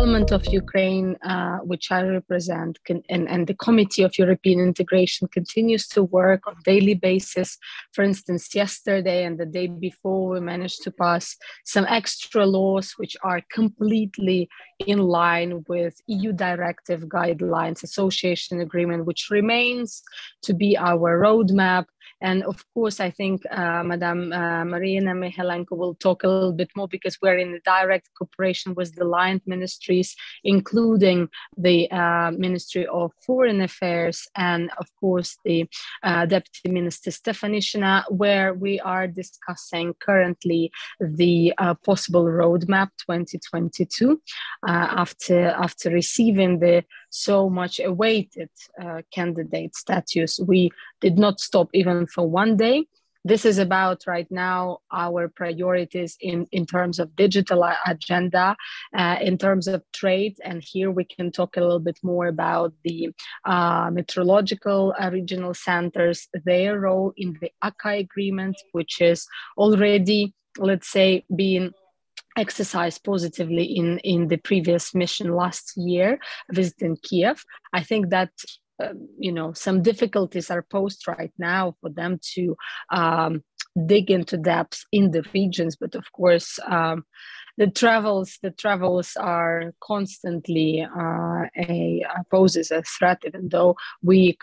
Parliament of Ukraine, which I represent, and the Committee of European Integration continues to work on a daily basis. For instance, yesterday and the day before, we managed to pass some extra laws which are completely in line with EU directive guidelines, association agreement, which remains to be our roadmap. And of course, I think Madam Marina Mihalenko will talk a little bit more, because we're in direct cooperation with the aligned ministries, including the Ministry of Foreign Affairs and, of course, the Deputy Minister Stefanishina, where we are discussing currently the possible roadmap 2022 after receiving the so much awaited candidate status. We did not stop even for one day. This is about right now our priorities in terms of digital agenda, in terms of trade. And here we can talk a little bit more about the meteorological regional centers, their role in the ACAA agreement, which is already, let's say, being exercised positively in the previous mission last year, visiting Kiev. I think that some difficulties are posed right now for them to dig into depths in the regions, but of course the travels are constantly poses a threat, even though we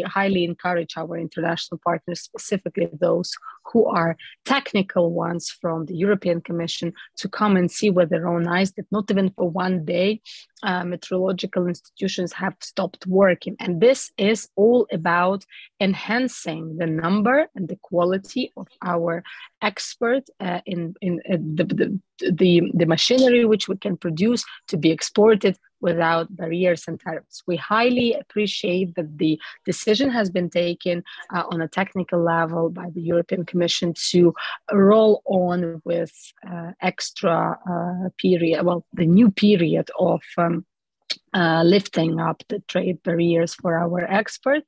highly encourage our international partners, specifically those who are technical ones from the European Commission, to come and see with their own eyes that not even for one day meteorological institutions have stopped working. And this is all about enhancing the number and the quality of our expert in the machinery which we can produce to be exported without barriers and tariffs. We highly appreciate that the decision has been taken on a technical level by the European Commission to roll on with extra period, the new period of lifting up the trade barriers for our export.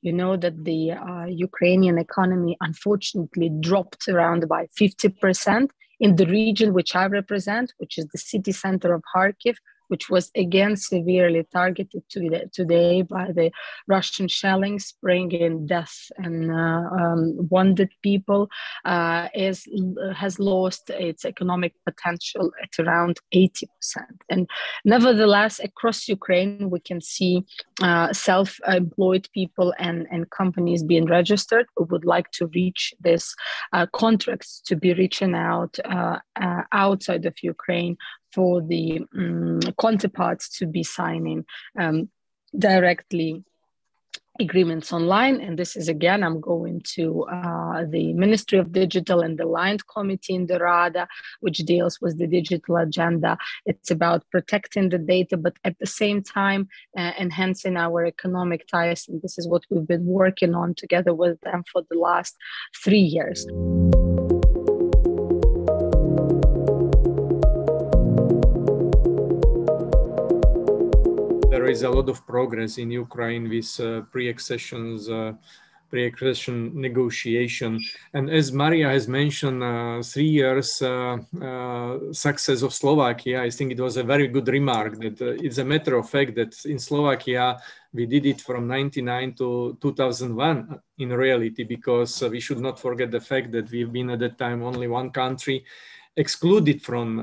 You know that the Ukrainian economy unfortunately dropped around by 50% in the region which I represent, which is the city center of Kharkiv, which was again severely targeted today by the Russian shellings, bringing death and wounded people, has lost its economic potential at around 80%. And nevertheless, across Ukraine, we can see self-employed people and companies being registered who would like to reach this contracts to be reaching out outside of Ukraine for the counterparts to be signing directly agreements online. And this is, again, I'm going to the Ministry of Digital and the Aligned Committee in the Rada, which deals with the digital agenda. It's about protecting the data, but at the same time, enhancing our economic ties. And this is what we've been working on together with them for the last 3 years. There is a lot of progress in Ukraine with pre-accession negotiation. And as Maria has mentioned, 3 years success of Slovakia, I think it was a very good remark that it's a matter of fact that in Slovakia, we did it from 1999 to 2001 in reality, because we should not forget the fact that we've been at that time only one country excluded from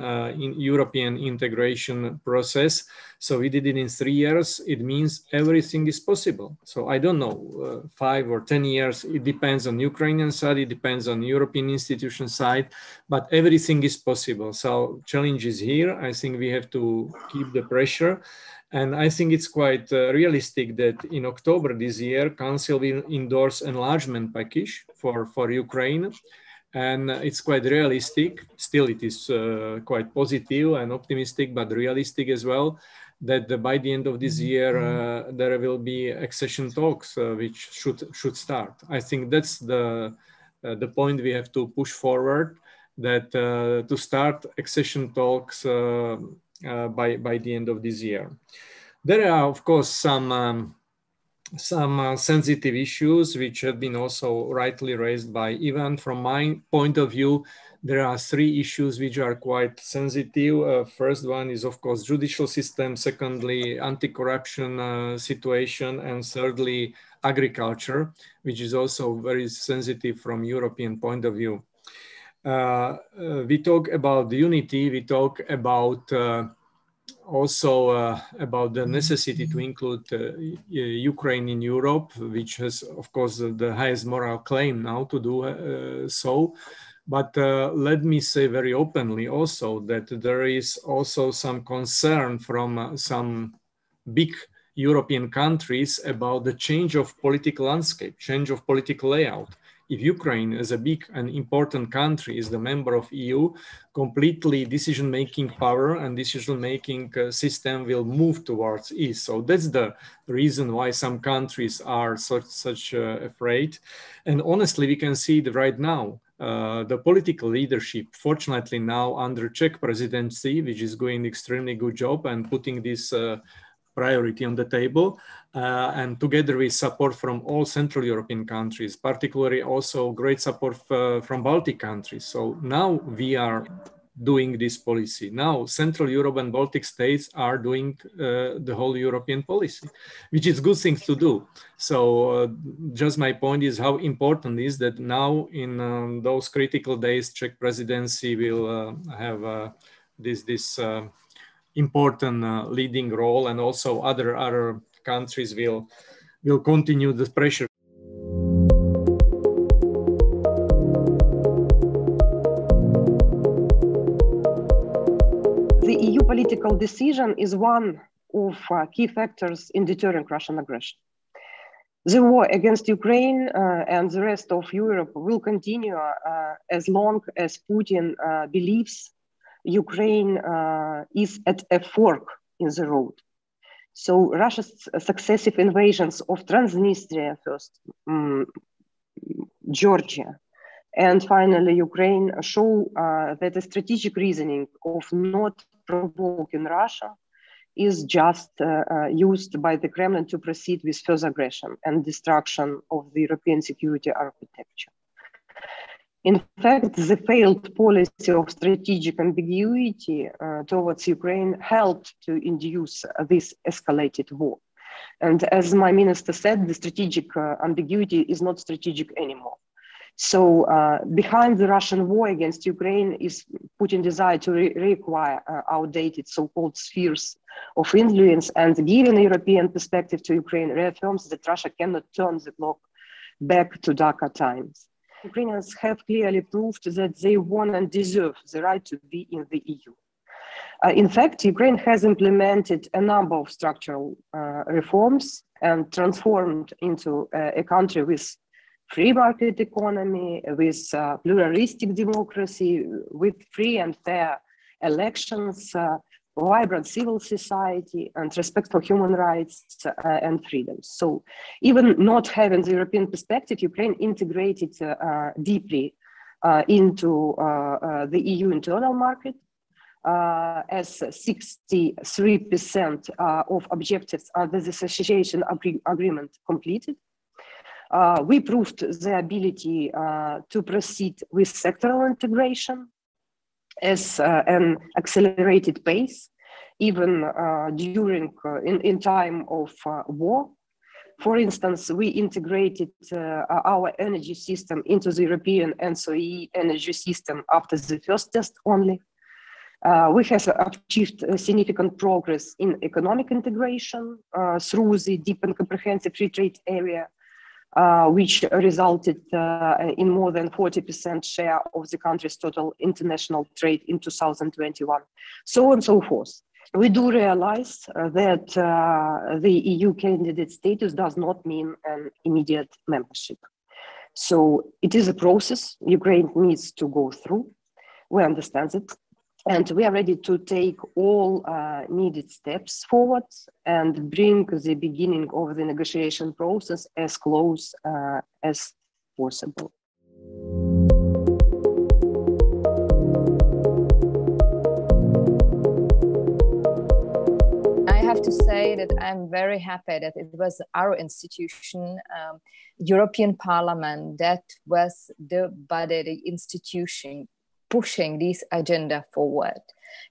European integration process. So we did it in 3 years. It means everything is possible. So I don't know, 5 or 10 years, it depends on Ukrainian side, it depends on European institution side, but everything is possible. So challenge is here. I think we have to keep the pressure. And I think it's quite realistic that in October this year, Council will endorse enlargement package for Ukraine. And it's quite realistic. Still, it is quite positive and optimistic, but realistic as well, that by the end of this year, there will be accession talks, which should start. I think that's the point we have to push forward, that to start accession talks by the end of this year. There are, of course, some some sensitive issues, which have been also rightly raised by Ivan. From my point of view, there are three issues which are quite sensitive. First one is, of course, judicial system. Secondly, anti-corruption situation. And thirdly, agriculture, which is also very sensitive from European point of view. We talk about unity. We talk about also about the necessity to include Ukraine in Europe, which has, of course, the highest moral claim now to do so. But let me say very openly also that there is also some concern from some big European countries about the change of political landscape, change of political layout. If Ukraine, as a big and important country, is the member of EU, completely decision-making power and decision-making system will move towards East. So that's the reason why some countries are such afraid. And honestly, we can see that right now. The political leadership, fortunately now under Czech presidency, which is doing extremely good job and putting this priority on the table, and together with support from all Central European countries, particularly also great support from Baltic countries. So now we are doing this policy. Now Central Europe and Baltic states are doing the whole European policy, which is good things to do. So just my point is how important is that now in those critical days, Czech presidency will have this important leading role, and also other countries will continue the pressure. The EU political decision is one of key factors in deterring Russian aggression. The war against Ukraine and the rest of Europe will continue as long as Putin believes Ukraine is at a fork in the road. So Russia's successive invasions of Transnistria first, Georgia, and finally Ukraine show that the strategic reasoning of not provoking Russia is just used by the Kremlin to proceed with further aggression and destruction of the European security architecture. In fact, the failed policy of strategic ambiguity towards Ukraine helped to induce this escalated war. And as my minister said, the strategic ambiguity is not strategic anymore. So behind the Russian war against Ukraine is Putin's desire to reacquire outdated so-called spheres of influence, and giving a European perspective to Ukraine reaffirms that Russia cannot turn the clock back to darker times. Ukrainians have clearly proved that they want and deserve the right to be in the EU. In fact, Ukraine has implemented a number of structural reforms and transformed into a country with free market economy, with pluralistic democracy, with free and fair elections, vibrant civil society, and respect for human rights and freedoms. So even not having the European perspective, Ukraine integrated deeply into the EU internal market, as 63% of objectives under the association agreement completed. We proved the ability to proceed with sectoral integration as an accelerated pace, even during in time of war. For instance, we integrated our energy system into the European ENTSO-E energy system after the first test only. We have achieved significant progress in economic integration through the deep and comprehensive free trade area, which resulted in more than 40% share of the country's total international trade in 2021, so on and so forth. We do realize that the EU candidate status does not mean an immediate membership. So it is a process Ukraine needs to go through. We understand it. And we are ready to take all needed steps forward and bring the beginning of the negotiation process as close as possible. I have to say that I'm very happy that it was our institution, European Parliament, that was the body, the institution pushing this agenda forward.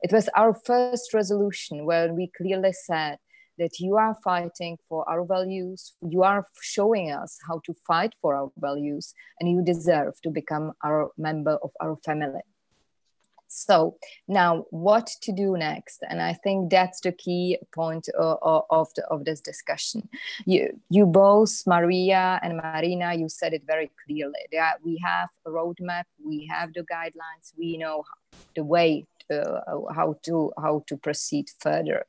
It was our first resolution where we clearly said that you are fighting for our values, you are showing us how to fight for our values, and you deserve to become our member of our family. So now what to do next? And I think that's the key point of this discussion. You both, Maria and Marina, you said it very clearly. We have a roadmap, we have the guidelines, we know the way how to proceed further.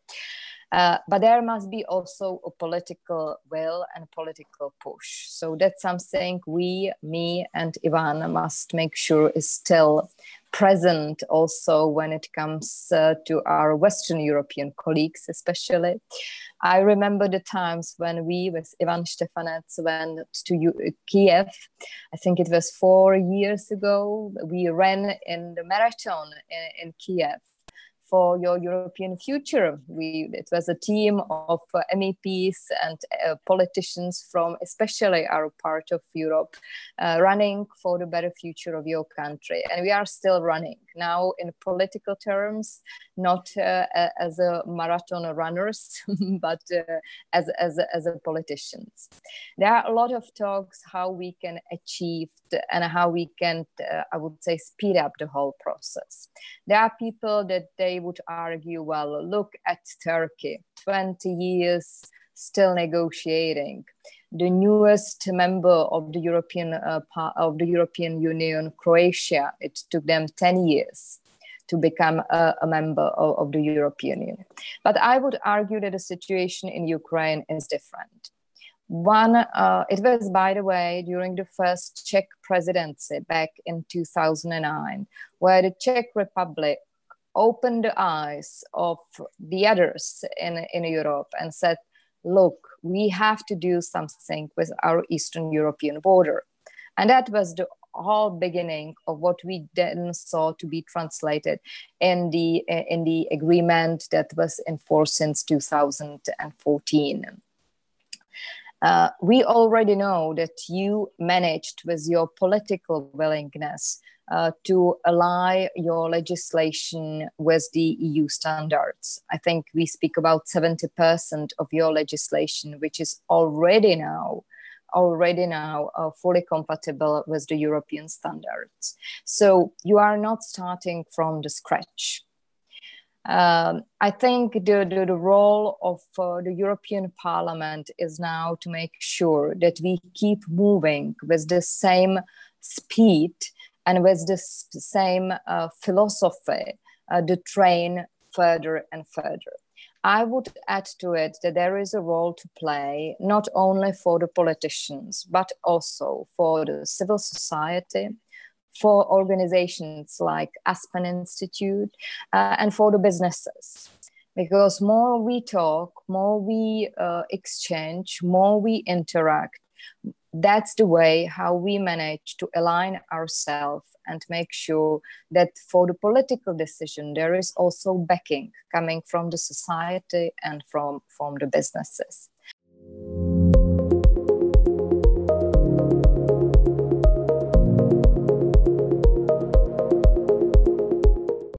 But there must be also a political will and political push. So that's something me and Ivan must make sure is still present also when it comes to our Western European colleagues, especially. I remember the times when we, with Ivan Štefanec, went to Kiev. I think it was 4 years ago. We ran in the marathon in Kiev for your European future. It was a team of MEPs and politicians from especially our part of Europe running for the better future of your country. And we are still running now in political terms, not as a marathon runners, but as a politicians. There are a lot of talks how we can achieve and how we can, I would say, speed up the whole process. There are people that they would argue, well, look at Turkey, 20 years still negotiating. The newest member of the European Union, Croatia, it took them 10 years to become a member of the European Union. But I would argue that the situation in Ukraine is different. It was, by the way, during the first Czech presidency back in 2009, where the Czech Republic opened the eyes of the others in Europe and said, look, we have to do something with our Eastern European border. And that was the whole beginning of what we then saw to be translated in the agreement that was in force since 2014. We already know that you managed with your political willingness to ally your legislation with the EU standards. I think we speak about 70% of your legislation, which is already now fully compatible with the European standards. So you are not starting from the scratch. I think the role of the European Parliament is now to make sure that we keep moving with the same speed and with the same philosophy, the train further and further. I would add to it that there is a role to play, not only for the politicians, but also for the civil society, for organizations like Aspen Institute, and for the businesses. Because more we talk, more we exchange, more we interact, that's the way how we manage to align ourselves and make sure that for the political decision, there is also backing coming from the society and from the businesses.